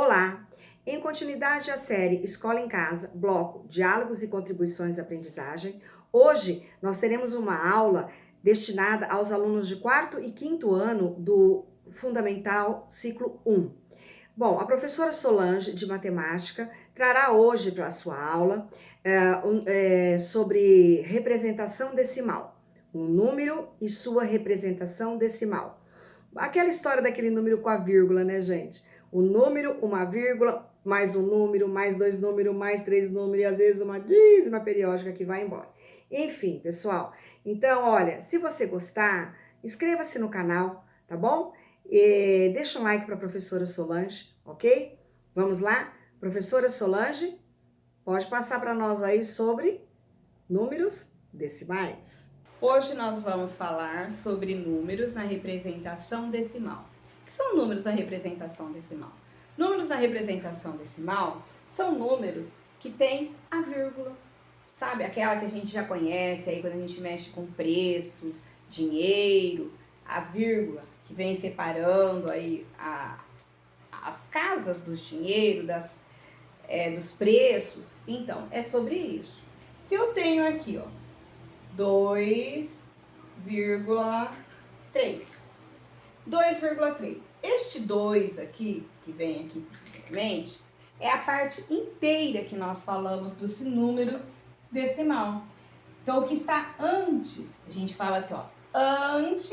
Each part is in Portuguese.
Olá! Em continuidade à série Escola em Casa, bloco Diálogos e Contribuições à Aprendizagem, hoje nós teremos uma aula destinada aos alunos de 4º e 5º ano do Fundamental Ciclo 1. Bom, a professora Solange, de Matemática, trará hoje para a sua aula sobre representação decimal, um número e sua representação decimal. Aquela história daquele número com a vírgula, né, gente? O número, uma vírgula, mais um número, mais 2 números, mais 3 números, e às vezes uma dízima periódica que vai embora. Enfim, pessoal, então, olha, se você gostar, inscreva-se no canal, tá bom? E deixa um like para a professora Solange, ok? Vamos lá? Professora Solange, pode passar para nós aí sobre números decimais. Hoje nós vamos falar sobre números na representação decimal. O que são números na representação decimal? Números na representação decimal são números que têm a vírgula, sabe? Aquela que a gente já conhece aí quando a gente mexe com preços, dinheiro, a vírgula que vem separando aí as casas dos dinheiro, dos preços. Então, é sobre isso. Se eu tenho aqui, ó, 2,3. 2,3. Este 2 aqui, que vem aqui primeiramente, é a parte inteira que nós falamos desse número decimal. Então, o que está antes, a gente fala assim, ó, antes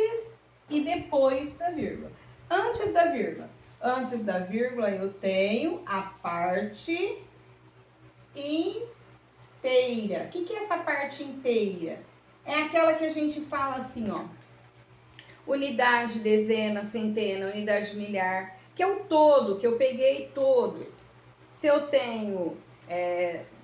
e depois da vírgula. Antes da vírgula eu tenho a parte inteira. O que é essa parte inteira? É aquela que a gente fala assim, ó, unidade, dezena, centena, unidade milhar, que é o todo, que eu peguei todo. Se eu tenho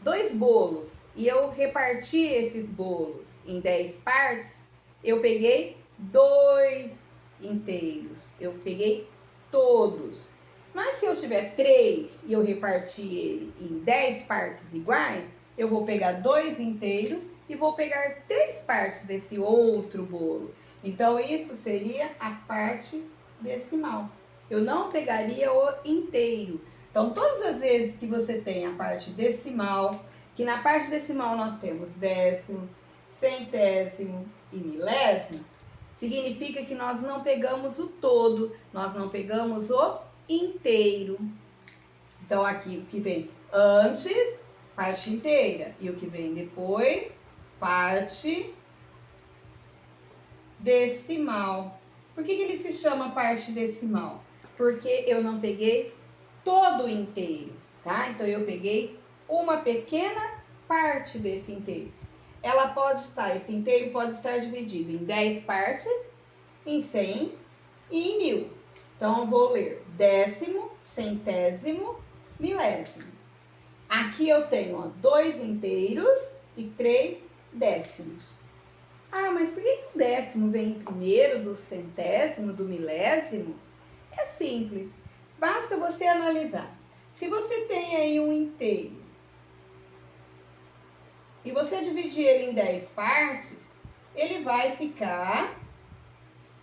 2 bolos e eu reparti esses bolos em 10 partes, eu peguei 2 inteiros, eu peguei todos. Mas se eu tiver 3 e eu reparti ele em 10 partes iguais, eu vou pegar 2 inteiros e vou pegar 3 partes desse outro bolo. Então, isso seria a parte decimal. Eu não pegaria o inteiro. Então, todas as vezes que você tem a parte decimal, que na parte decimal nós temos décimo, centésimo e milésimo, significa que nós não pegamos o todo, nós não pegamos o inteiro. Então, aqui o que vem antes, parte inteira, e o que vem depois, parte decimal. Por que ele se chama parte decimal? Porque eu não peguei todo inteiro, tá? Então, eu peguei uma pequena parte desse inteiro. Esse inteiro pode estar dividido em 10 partes, em 100 e em 1000. Então, eu vou ler décimo, centésimo, milésimo. Aqui eu tenho, ó, 2 inteiros e 3 décimos. Ah, mas por que o décimo vem primeiro do centésimo, do milésimo? É simples, basta você analisar. Se você tem aí um inteiro e você dividir ele em 10 partes, ele vai ficar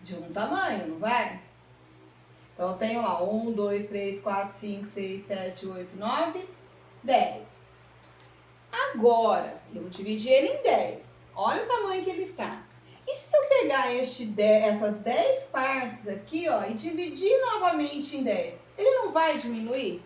de um tamanho, não vai? Então, eu tenho lá 1, 2, 3, 4, 5, 6, 7, 8, 9, 10. Agora, eu dividi ele em 10. Olha o tamanho que ele está. E se eu pegar essas 10 partes aqui, ó, e dividir novamente em 10, ele não vai diminuir?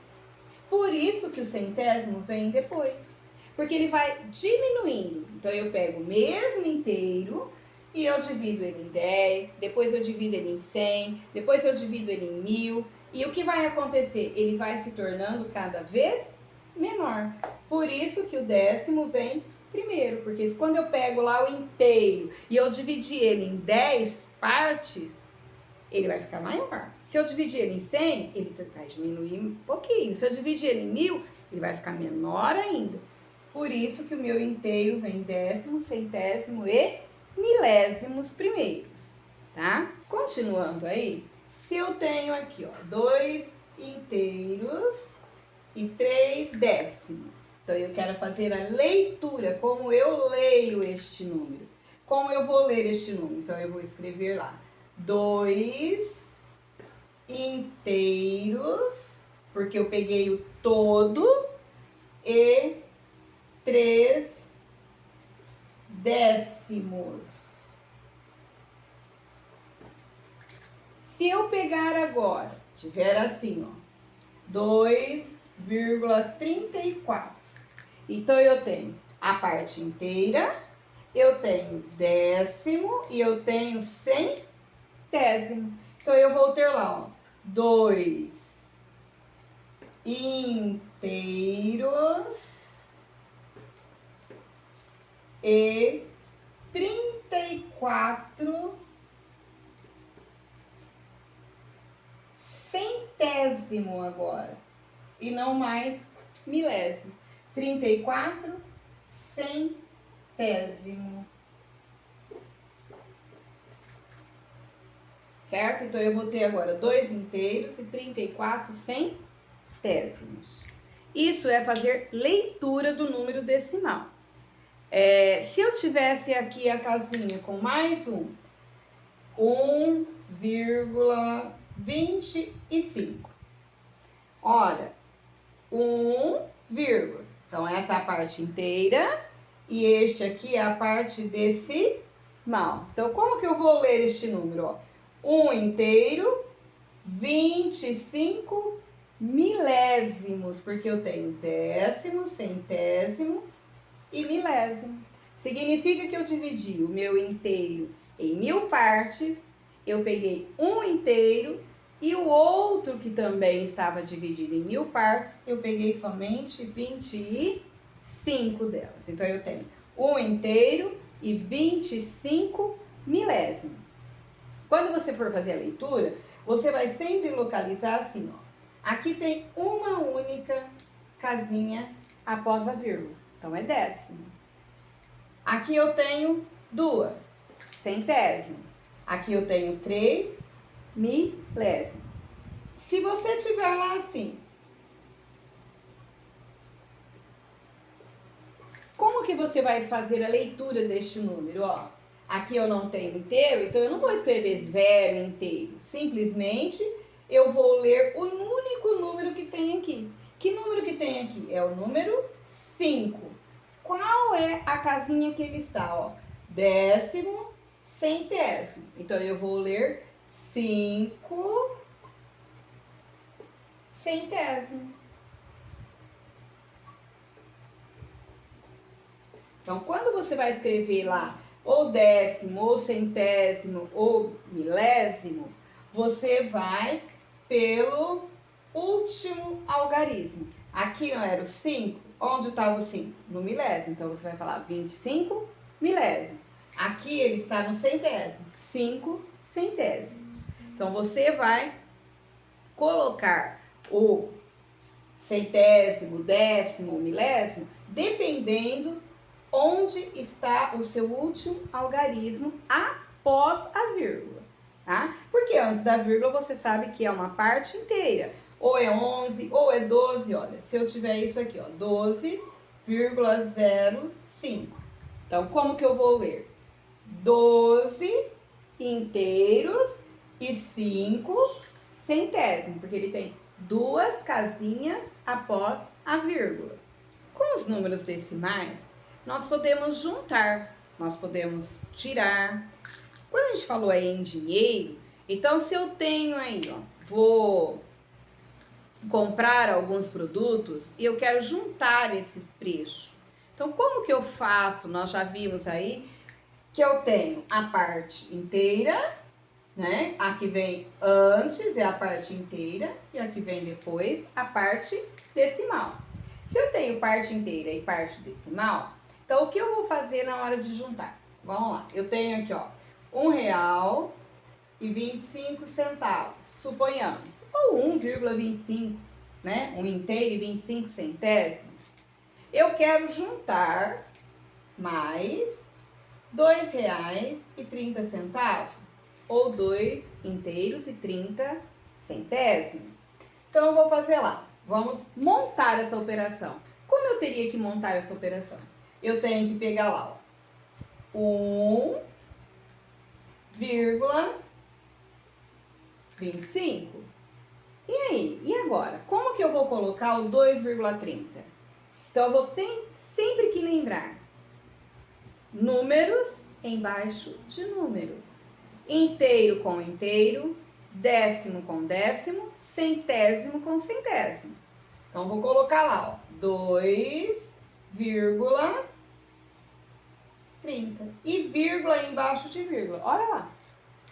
Por isso que o centésimo vem depois. Porque ele vai diminuindo. Então, eu pego o mesmo inteiro e eu divido ele em 10, depois eu divido ele em 100, depois eu divido ele em 1000. E o que vai acontecer? Ele vai se tornando cada vez menor. Por isso que o décimo vem primeiro, porque quando eu pego lá o inteiro e eu dividir ele em 10 partes, ele vai ficar maior. Se eu dividir ele em 100, ele vai diminuir um pouquinho. Se eu dividir ele em 1000, ele vai ficar menor ainda. Por isso que o meu inteiro vem décimo, centésimo e milésimos primeiros, tá? Continuando aí, se eu tenho aqui, ó, 2 inteiros e 3 décimos. Então, eu quero fazer a leitura, como eu leio este número. Como eu vou ler este número? Então, eu vou escrever lá 2 inteiros porque eu peguei o todo e 3 décimos. Se eu pegar agora, tiver assim, ó, 2,34. Então, eu tenho a parte inteira, eu tenho décimo e eu tenho centésimo. Então, eu vou ter lá, ó, 2 inteiros e 34 centésimo agora. E não mais milésimo. 34 centésimo. Certo? Então, eu vou ter agora 2 inteiros e 34 centésimos. Isso é fazer leitura do número decimal. Se eu tivesse aqui a casinha com mais 1,25. Olha, 1, então essa é a parte inteira e este aqui é a parte decimal. Então, como que eu vou ler este número? Ó? 1 inteiro, 25 milésimos, porque eu tenho décimo, centésimo e milésimo. Significa que eu dividi o meu inteiro em 1000 partes, eu peguei um inteiro e o outro que também estava dividido em 1000 partes, eu peguei somente 25 delas. Então, eu tenho um inteiro e 25 milésimos. Quando você for fazer a leitura, você vai sempre localizar assim, ó. Aqui tem uma única casinha após a vírgula. Então, é décimo. Aqui eu tenho 2, centésimo. Aqui eu tenho 3, milésimo. Se você tiver lá assim, como que você vai fazer a leitura deste número? Ó, aqui eu não tenho inteiro, então eu não vou escrever 0 inteiro. Simplesmente eu vou ler o único número que tem aqui. Que número que tem aqui? É o número 5. Qual é a casinha que ele está? Ó, décimo, centésimo. Então, eu vou ler 5 centésimo. Então, quando você vai escrever lá ou décimo, ou centésimo, ou milésimo, você vai pelo último algarismo. Aqui não era o 5, onde estava o 5? No milésimo. Então, você vai falar 25 milésimo. Aqui ele está no centésimo, 5 centésimos. Então, você vai colocar o centésimo, décimo, milésimo, dependendo onde está o seu último algarismo após a vírgula, tá? Porque antes da vírgula você sabe que é uma parte inteira. Ou é 11, ou é 12, olha, se eu tiver isso aqui, ó, 12,05. Então, como que eu vou ler? 12 inteiros e 5 centésimos, porque ele tem 2 casinhas após a vírgula. Com os números decimais, nós podemos juntar, nós podemos tirar. Quando a gente falou aí em dinheiro, então se eu tenho aí, ó, vou comprar alguns produtos e eu quero juntar esse preço. Então, como que eu faço? Nós já vimos aí que eu tenho a parte inteira, né? A que vem antes é a parte inteira e a que vem depois a parte decimal. Se eu tenho parte inteira e parte decimal, então o que eu vou fazer na hora de juntar? Vamos lá, eu tenho aqui, ó, R$1,25, suponhamos, ou 1,25, né? 1 inteiro e 25 centésimos. Eu quero juntar mais R$2,30, ou 2 inteiros e 30 centésimos. Então, eu vou fazer lá. Vamos montar essa operação. Como eu teria que montar essa operação? Eu tenho que pegar lá, ó, 1,25. E aí? E agora? Como que eu vou colocar o 2,30? Então, eu vou sempre que lembrar números embaixo de números. Inteiro com inteiro, décimo com décimo, centésimo com centésimo. Então, vou colocar lá, ó, 2,30 e vírgula embaixo de vírgula. Olha lá.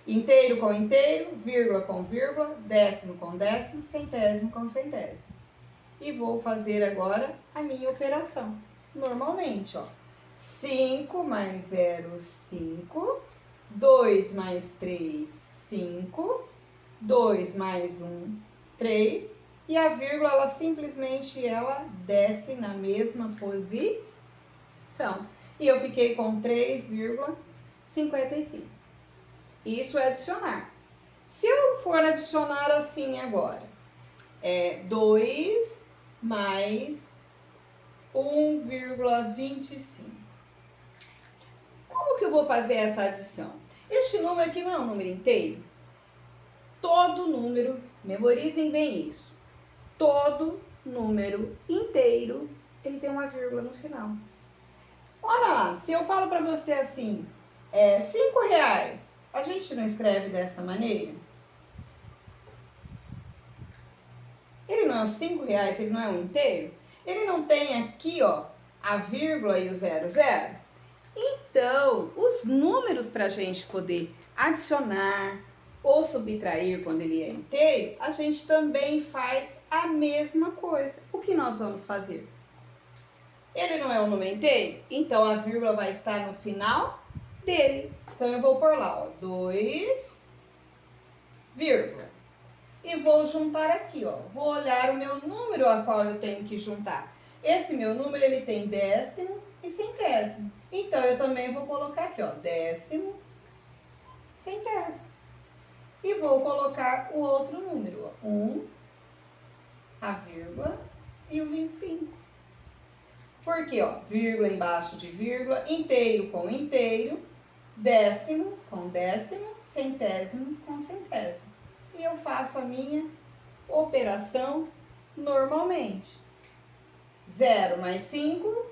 Inteiro com inteiro, vírgula com vírgula, décimo com décimo, centésimo com centésimo. E vou fazer agora a minha operação. Normalmente, ó. 5 mais 0, 5. 2 mais 3, 5. 2 mais 1, 3. E a vírgula, ela simplesmente desce na mesma posição. E eu fiquei com 3,55. Isso é adicionar. Se eu for adicionar assim agora, 2 mais 1,25. Como que eu vou fazer essa adição? Este número aqui não é um número inteiro? Todo número, memorizem bem isso, todo número inteiro, ele tem uma vírgula no final. Olha lá, se eu falo para você assim, 5 reais, a gente não escreve dessa maneira? Ele não é os 5 reais, ele não é um inteiro? Ele não tem aqui, ó, a vírgula e o 00? Então, os números para a gente poder adicionar ou subtrair quando ele é inteiro, a gente também faz a mesma coisa. O que nós vamos fazer? Ele não é um número inteiro? Então, a vírgula vai estar no final dele. Então, eu vou pôr lá, ó, 2, vírgula. E vou juntar aqui, ó. Vou olhar o meu número a qual eu tenho que juntar. Esse meu número, ele tem décimo e centésimo. Então, eu também vou colocar aqui, ó, décimo, centésimo. E vou colocar o outro número, ó, 1, a vírgula e o 25. Por quê, ó? Vírgula embaixo de vírgula, inteiro com inteiro, décimo com décimo, centésimo com centésimo. E eu faço a minha operação normalmente. 0 mais 5,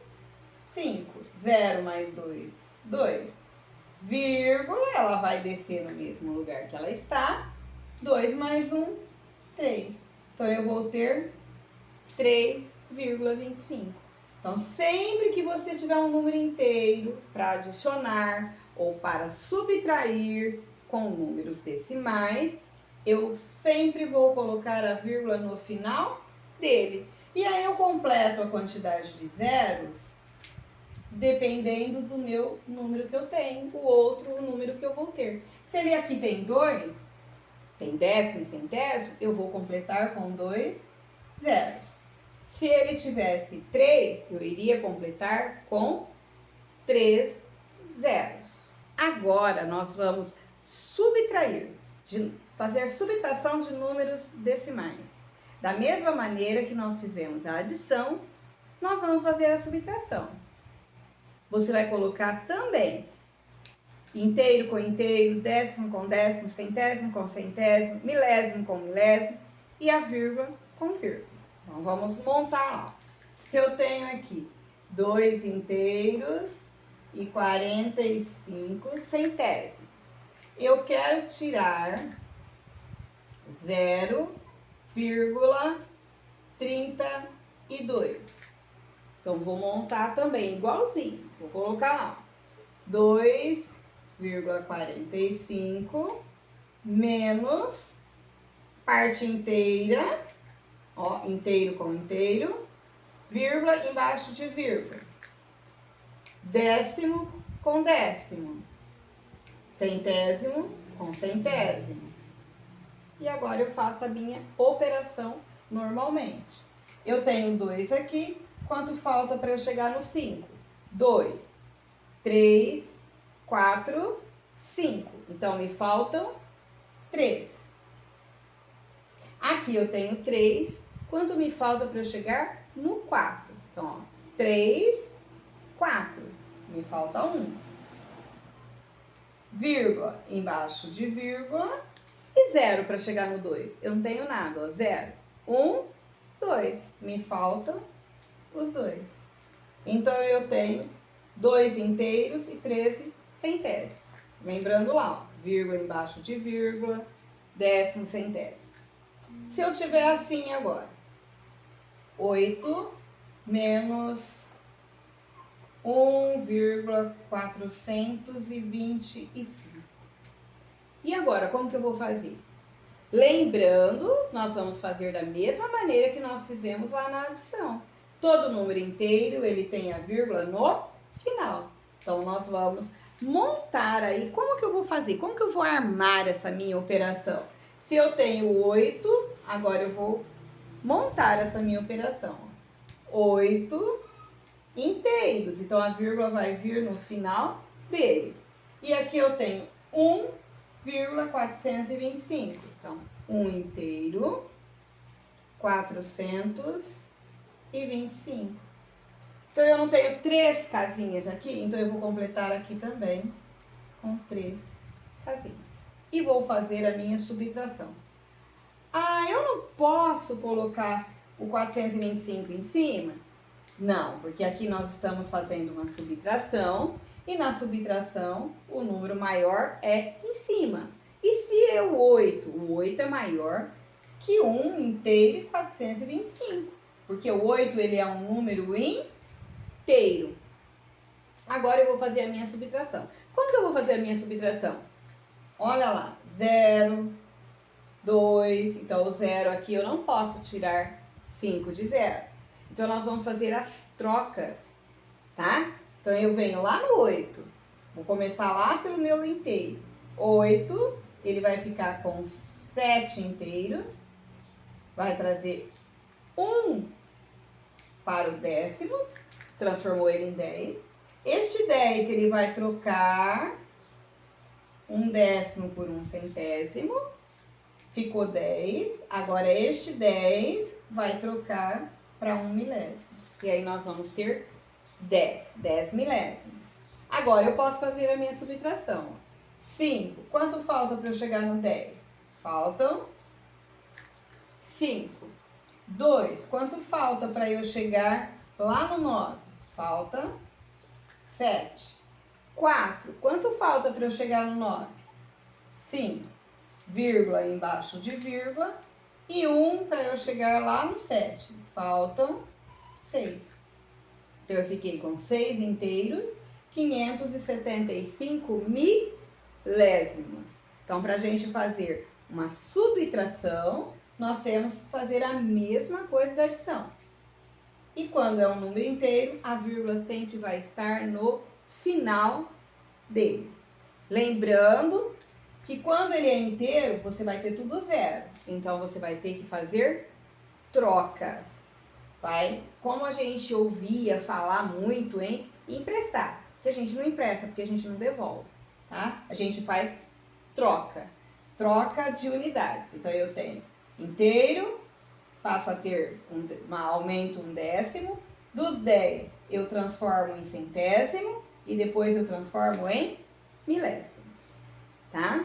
5. 0 mais 2, 2. Vírgula, ela vai descer no mesmo lugar que ela está. 2 mais 1, 3. Então, eu vou ter 3,25. Então, sempre que você tiver um número inteiro para adicionar ou para subtrair com números decimais, eu sempre vou colocar a vírgula no final dele. E aí eu completo a quantidade de zeros dependendo do meu número que eu tenho, o outro número que eu vou ter. Se ele aqui tem 2, tem décimo e centésimo, eu vou completar com 2 zeros. Se ele tivesse 3, eu iria completar com 3 zeros. Agora, nós vamos fazer subtração de números decimais. Da mesma maneira que nós fizemos a adição, nós vamos fazer a subtração. Você vai colocar também inteiro com inteiro, décimo com décimo, centésimo com centésimo, milésimo com milésimo e a vírgula com vírgula. Então, vamos montar lá. Se eu tenho aqui 2 inteiros e 45 centésimos, eu quero tirar 0,32. Então, vou montar também igualzinho. Vou colocar lá 2,45 menos parte inteira, ó, inteiro com inteiro, vírgula embaixo de vírgula, décimo com décimo, centésimo com centésimo. E agora eu faço a minha operação normalmente. Eu tenho 2 aqui, quanto falta para eu chegar no 5? 2, 3, 4, 5. Então, me faltam 3. Aqui eu tenho 3. Quanto me falta para eu chegar no 4? Então, ó, 3, 4. Me falta 1. Vírgula embaixo de vírgula, E 0 para chegar no 2? Eu não tenho nada, ó. 0. 1, 2. Me faltam os 2. Então, eu tenho 2 inteiros e 13 centésimos. Lembrando lá, ó, vírgula embaixo de vírgula, décimo centésimo. Se eu tiver assim agora, 8 menos 1,425. E agora, como que eu vou fazer? Lembrando, nós vamos fazer da mesma maneira que nós fizemos lá na adição. Todo número inteiro, ele tem a vírgula no final. Então, nós vamos montar aí. Como que eu vou fazer? Como que eu vou armar essa minha operação? Se eu tenho 8, agora eu vou montar essa minha operação. 8 inteiros. Então, a vírgula vai vir no final dele. E aqui eu tenho 1,425. Então, 1 inteiro, 425. Então, eu não tenho 3 casinhas aqui, então eu vou completar aqui também com 3 casinhas. E vou fazer a minha subtração. Ah, eu não posso colocar o 425 em cima? Não, porque aqui nós estamos fazendo uma subtração e na subtração o número maior é em cima. E se é o 8? O 8 é maior que 1 inteiro e 425, porque o 8 ele é um número inteiro. Agora eu vou fazer a minha subtração. Como que eu vou fazer a minha subtração? Olha lá, 0, 2, então o 0 aqui eu não posso tirar 5 de 0. Então, nós vamos fazer as trocas, tá? Então, eu venho lá no 8. Vou começar lá pelo meu inteiro. 8, ele vai ficar com 7 inteiros. Vai trazer 1 para o décimo. Transformou ele em 10. Este 10, ele vai trocar 1 décimo por 1 centésimo. Ficou 10. Agora, este 10 vai trocar para 1 milésimo. E aí, nós vamos ter 10 milésimos. Agora, eu posso fazer a minha subtração. 5. Quanto falta para eu chegar no 10? Faltam 5. 2. Quanto falta para eu chegar lá no 9? Falta 7. 4. Quanto falta para eu chegar no 9? 5. Vírgula embaixo de vírgula. E 1 para eu chegar lá no 7. Faltam 6. Então, eu fiquei com 6 inteiros, 575 milésimos. Então, para a gente fazer uma subtração, nós temos que fazer a mesma coisa da adição. E quando é um número inteiro, a vírgula sempre vai estar no final dele. Lembrando que quando ele é inteiro, você vai ter tudo 0. Então, você vai ter que fazer trocas. Como a gente ouvia falar muito em emprestar, que a gente não empresta, porque a gente não devolve, tá? A gente faz troca de unidades. Então, eu tenho inteiro, passo a ter aumento 1 décimo, dos 10 eu transformo em centésimo e depois eu transformo em milésimos, tá?